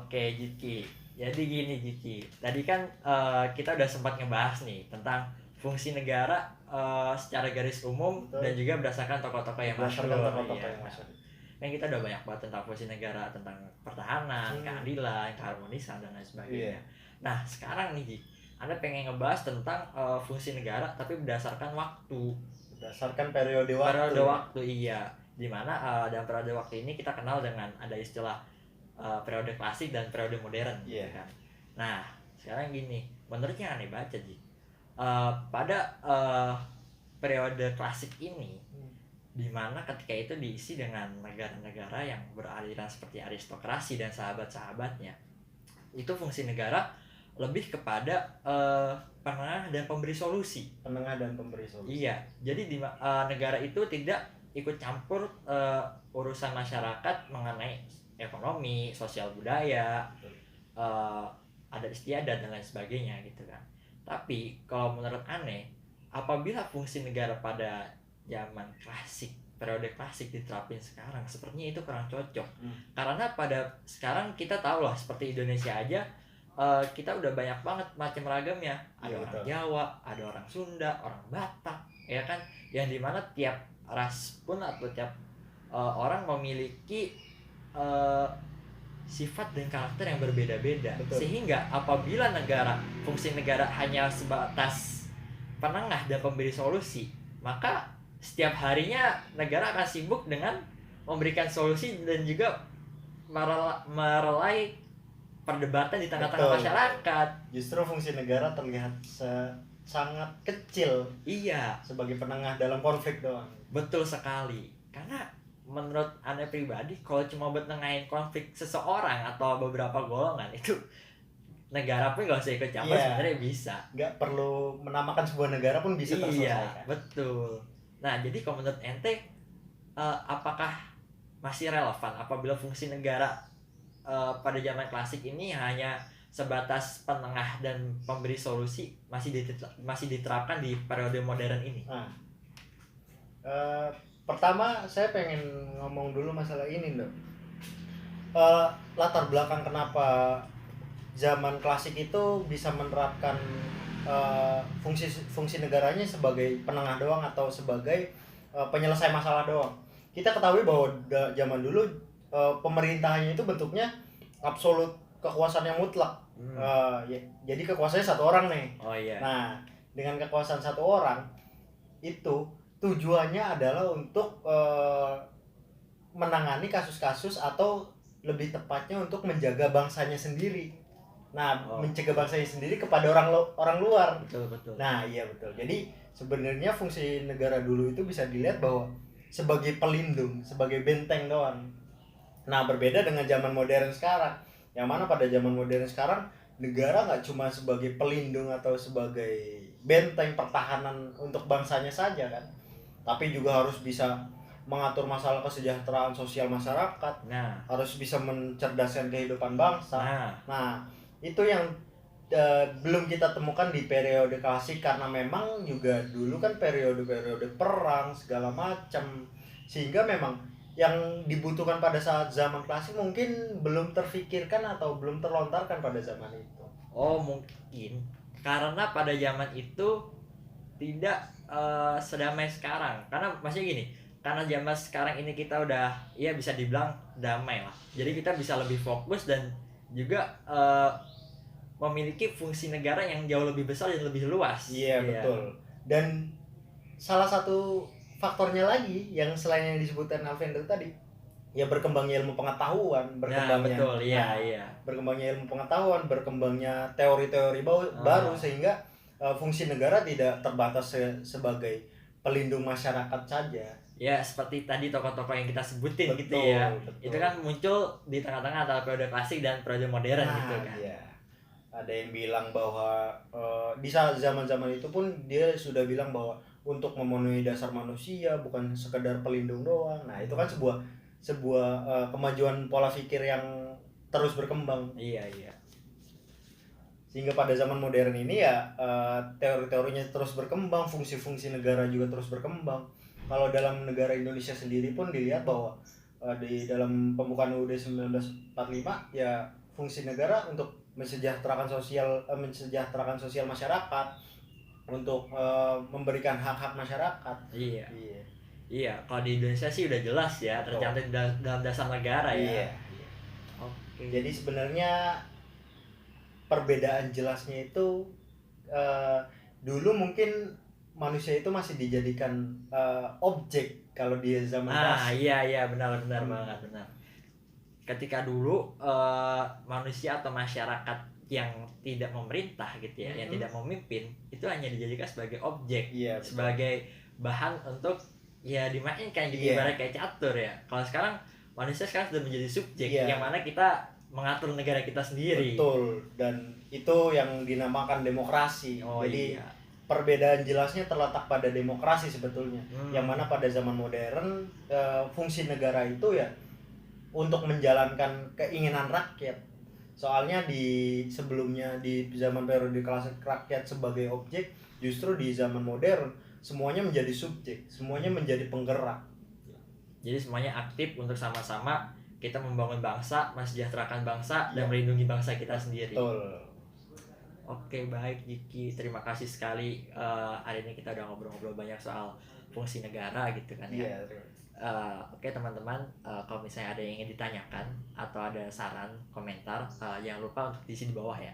Oke, Jiki. Jadi gini, Jiki. Tadi kan kita udah sempat ngebahas nih tentang fungsi negara secara garis umum. Betul. Dan juga berdasarkan tokoh-tokoh yang masyhur. Berdasarkan tokoh-tokoh Iya. yang masyhur. Kan kita udah banyak banget tentang fungsi negara, tentang pertahanan, keadilan, keharmonisan dan lain sebagainya. Iya. Nah, sekarang nih, Jik, Anda pengen ngebahas tentang fungsi negara tapi berdasarkan waktu. Berdasarkan periode waktu. Periode waktu, iya. Dimana dalam periode waktu ini kita kenal dengan ada istilah periode klasik dan periode modern, gitu kan. Nah, sekarang gini, menurut yang aneh baca, Ji, pada periode klasik ini, dimana ketika itu diisi dengan negara-negara yang beraliran seperti aristokrasi dan sahabat-sahabatnya, itu fungsi negara lebih kepada penengah dan pemberi solusi. Penengah dan pemberi solusi. Iya, jadi negara itu tidak ikut campur urusan masyarakat mengenai ekonomi, sosial budaya, adat istiadat dan lain sebagainya gitu kan. Tapi kalau menurut aneh, apabila fungsi negara pada zaman klasik, periode klasik diterapin sekarang, sepertinya itu kurang cocok. Karena pada sekarang kita tahu lah, seperti Indonesia aja, kita udah banyak banget macam ragamnya. Ada orang Jawa, ada orang Sunda, orang Batak, ya kan, yang dimana tiap ras pun atau tiap orang memiliki sifat dan karakter yang berbeda-beda. Sehingga apabila fungsi negara hanya sebatas penengah dan pemberi solusi, maka setiap harinya negara akan sibuk dengan memberikan solusi dan juga merelai perdebatan di tengah-tengah masyarakat. Justru fungsi negara terlihat sangat kecil. Iya. Sebagai penengah dalam konflik doang. Betul sekali. Karena menurut Anda pribadi, kalau cuma buat nengahin konflik seseorang atau beberapa golongan, itu negara pun gak usah ikut campur, sebenarnya bisa. Gak perlu menamakan sebuah negara pun bisa terselesaikan. Iya, betul. Nah, jadi kalau menurut ente, apakah masih relevan apabila fungsi negara pada zaman klasik ini hanya sebatas penengah dan pemberi solusi masih diterapkan di periode modern ini? Pertama saya pengen ngomong dulu masalah ini loh. Latar belakang kenapa zaman klasik itu bisa menerapkan fungsi negaranya sebagai penengah doang atau sebagai penyelesai masalah doang. Kita ketahui bahwa zaman dulu pemerintahannya itu bentuknya absolut, kekuasaan yang mutlak. Jadi kekuasaannya satu orang nih. Nah, dengan kekuasaan satu orang itu tujuannya adalah untuk menangani kasus-kasus atau lebih tepatnya untuk menjaga bangsanya sendiri. Nah, mencegah bangsanya sendiri kepada orang luar. Betul. Nah, iya betul. Jadi sebenarnya fungsi negara dulu itu bisa dilihat bahwa sebagai pelindung, sebagai benteng doang. Nah, berbeda dengan zaman modern sekarang, yang mana pada zaman modern sekarang negara nggak cuma sebagai pelindung atau sebagai benteng pertahanan untuk bangsanya saja kan, tapi juga harus bisa mengatur masalah kesejahteraan sosial masyarakat. Harus bisa mencerdaskan kehidupan bangsa. Nah, itu yang belum kita temukan di periode klasik, karena memang juga dulu kan periode-periode perang segala macam, sehingga memang yang dibutuhkan pada saat zaman klasik mungkin belum terfikirkan atau belum terlontarkan pada zaman itu. Mungkin karena pada zaman itu tidak sedamai sekarang. Karena maksudnya gini, karena zaman sekarang ini kita udah, ya bisa dibilang damai lah. Jadi kita bisa lebih fokus dan juga memiliki fungsi negara yang jauh lebih besar dan lebih luas. Iya, betul. Dan salah satu faktornya lagi yang selain yang disebutkan Alvin tadi, ya berkembangnya ilmu pengetahuan, berkembangnya berkembangnya ilmu pengetahuan, berkembangnya teori-teori baru, sehingga fungsi negara tidak terbatas sebagai pelindung masyarakat saja. Ya, seperti tadi tokoh-tokoh yang kita sebutin, gitu ya. Betul. Itu kan muncul di tengah-tengah antara periode klasik dan periode modern, gitu kan. Iya. Ada yang bilang bahwa di saat zaman-zaman itu pun dia sudah bilang bahwa untuk memenuhi dasar manusia bukan sekedar pelindung doang. Nah, itu kan sebuah kemajuan pola pikir yang terus berkembang. Iya. Sehingga pada zaman modern ini ya teori-teorinya terus berkembang, fungsi-fungsi negara juga terus berkembang. Kalau dalam negara Indonesia sendiri pun dilihat bahwa di dalam pembukaan UUD 1945 ya fungsi negara untuk mensejahterakan sosial masyarakat, untuk memberikan hak-hak masyarakat. Iya. Iya. Iya, kalau di Indonesia sih udah jelas ya, tercantum dalam dasar negara ya. Iya. Oke. Jadi sebenarnya perbedaan jelasnya itu dulu mungkin manusia itu masih dijadikan objek kalau di zaman klasik. Iya benar banget, benar. Ketika dulu manusia atau masyarakat yang tidak memerintah gitu ya, yang tidak memimpin, itu hanya dijadikan sebagai objek, Iya, sebagai bahan untuk ya dimainkan gitu, Iya. ibarat kayak catur ya. Kalau sekarang manusia sekarang sudah menjadi subjek, Iya. yang mana kita mengatur negara kita sendiri. Betul, dan itu yang dinamakan demokrasi. Jadi iya. perbedaan jelasnya terletak pada demokrasi sebetulnya. Yang mana pada zaman modern fungsi negara itu ya untuk menjalankan keinginan rakyat. Soalnya di sebelumnya di zaman periode klasik rakyat sebagai objek, justru di zaman modern semuanya menjadi subjek, semuanya menjadi penggerak. Jadi semuanya aktif untuk sama-sama kita membangun bangsa, mensejahterakan bangsa, dan Ya. melindungi bangsa kita sendiri. Betul. Oke, baik Jiki, terima kasih sekali. Hari ini kita udah ngobrol-ngobrol banyak soal fungsi negara gitu kan ya. Iya. Oke teman-teman, kalau misalnya ada yang ingin ditanyakan atau ada saran, komentar, jangan lupa untuk diisi di bawah ya.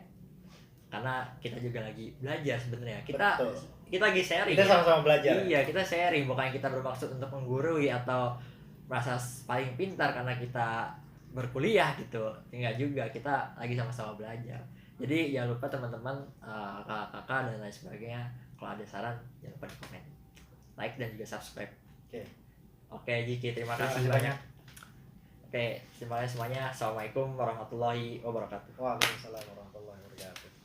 Karena kita juga lagi belajar sebenarnya. Betul. Kita lagi sharing. Kita sama-sama belajar. Iya, kita sharing, bukan kita bermaksud untuk menggurui atau merasa paling pintar karena kita berkuliah gitu. Enggak juga, kita lagi sama-sama belajar. Jadi jangan lupa teman-teman, kakak-kakak dan lain sebagainya, kalau ada saran jangan lupa di komen, like dan juga subscribe. Oke Jiki, terima kasih banyak. Oke, terima kasih semuanya. Assalamualaikum warahmatullahi wabarakatuh. Waalaikumsalam warahmatullahi wabarakatuh.